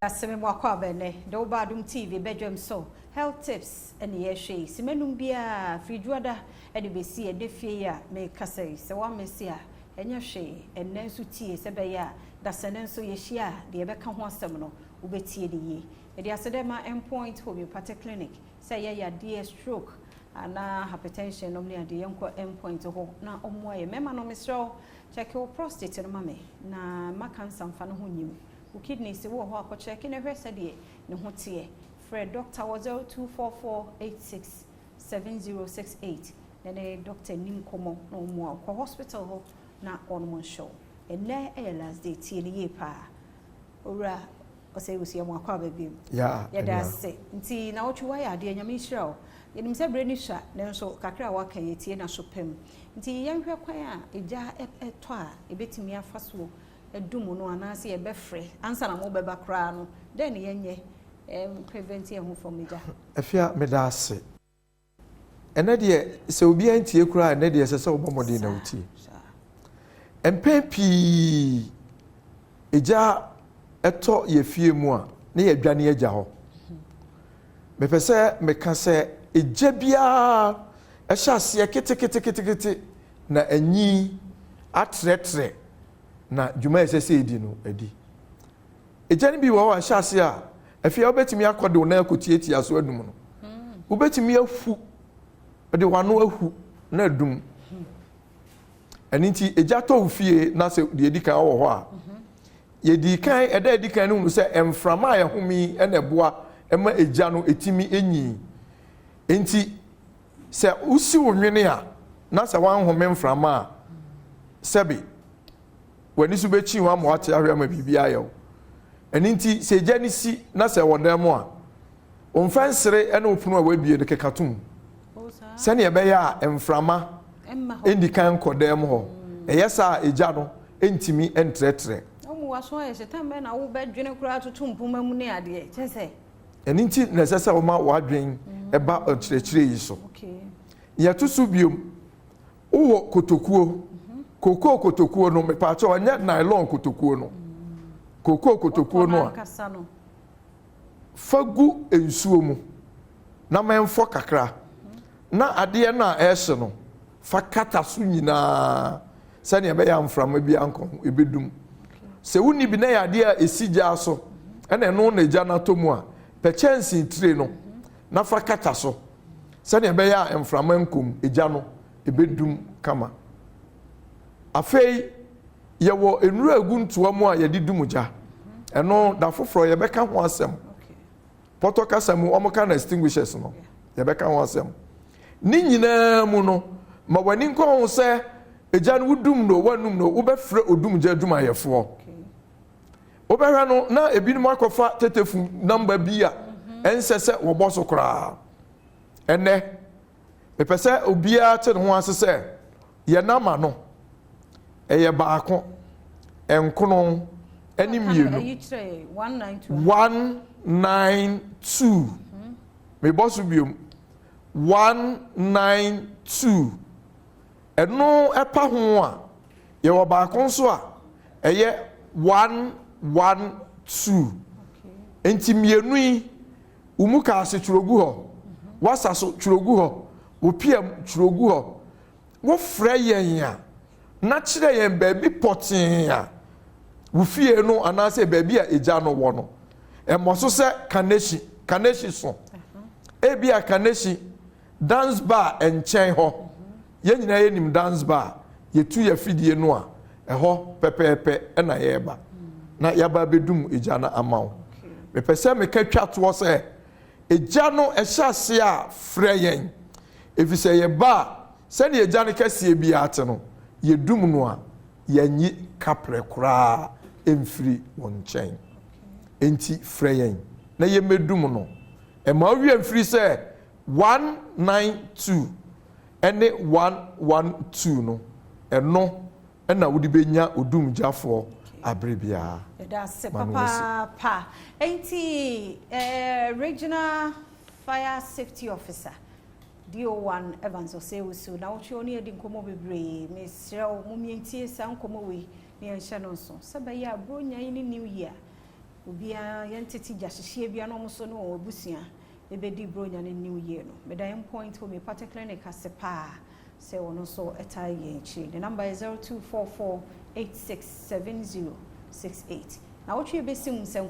Aseme mwakwa bene do Badum TV Badwan so health tips ene ye hwe simenum bia fridwada ene besi e defie ya me kasai se wa mesi a enye hwe enne nso tie se be ya da sene nso ye hia de ye beka ho asem no ubetie de ye e de asedema endpoint homeopathic clinic se ye ya de stroke ana hypertension no ne ade yenko endpoint ho na omo ye mema no mesro check your prostate no mame na makansa mfa no ho nyim kidneys wo ho akoche kine hwese de ne ho tie Fred Dr. 0244867068 ne Dr. Nim Komo no mo ko hospital ho na on show ene last day tie ne ye pa ora o say we see mo akwa ba bi ya da se nti na wotwa ya de nyame hira o yenim se bre ni hwa ne nso kakra wa kan ye tie na so pem nti yenhwe kwan a eja eto a ebetimi afaso edumu no anase ye befre ansa na mo beba kra no den yenye prevent ye hu from eja afia medase ene de se obi antie kra ene de se obomodi na uti empepi eja eto ye fie mu a ne ye dwane eja ho mepese mekase eja bia ehase kete na anyi atretre na juma esese edi no edi ejani bi wo ahase a afia obetimi akode wo na akotietia so adum no obetimi afu de wano ahu na adum aninti eja to fie na se de edi kan wo ho a ye di kan eda edi kan no se emframa ya homi ena boa ema eja no etimi enyi enti se usi wo nwene a na se wan home emframa sebi wani su bechi wa mo ate ahwe ma bibia yew eninti se jani si na se wodam mo a onfansere ene opunu a wadue de kekatum sane ye be ya emframa endi kan kodam ho eyesa eja no entimi entretre omu waso ye setan be na wo bedwene kura tutum puma mu ne ade chese eninti na sesa wo ma wadwen eba entretre yi so ya tusu biom wo kotokuo koko kotokuo no me pa cho anya nylon kotokuo no koko kotokuo no fagu ensuo mu na menfo kakra na ade na ehye no fa kata so nyina sane be ya mframa bi anko ebedum se woni bi na ya ade a esija so ene no na eja na tomu a pe chance tire no na fa kata so sane be ya mframa nkom eja no ebedum kama afei yewo enuru aguntuwa mu a yedi dumuja eno da foforo ye beka ho asem poto kasam omoka na extinguishers no ye beka ho asem ni nyina mu no ma wani nko ho se eja no wudum no wanum no wo befre odumja aduma yefo wo behwa no na ebinum akofa tetefu number bi a ensese wo boso kra ene pepese obia te ho asese ye nama no eye baako enkono eni mienu 192 me boss biom 192 eno epa ho a ye wo baako nso a eye 112 enti mienu yi umuka ase churogu ho wasaso churogu ho opiam churogu ho wo frɛ yen ya na kire yen baabi potin a wo fie no anase baabi a eja no wo no emoso se kaneshi so ebi a kaneshi dance bar enchen ho ye nyina ye nim dance bar ye tu ya fidie no a eho pepepe na ye ba na ya ba bedum eja na amawo me pese me ka twato se eja no ehase a frɛ yen efise ye ba se ne eja ne kase bi ate no ye dum no a yanyi kapre kura emfiri wonchen enti freyen na ye medum no e ma wi emfiri se 192 ene 112 no eno na wodi benya odum jafo abrebia da se papa enti regional fire safety officer DO1 Evans Osewusu na wochi oni edi nkomo bebre mesrɛ mo mientie sa nkomo we ne enhye no so sɛ bɛyɛ abronya ni new year obia yentiti gyahyehyie bia no so no obusia ebedi bronya ne new year no medan point for me particular ne kasepa say ono so etai ye chi the number is 0244867068 na wotwe besim se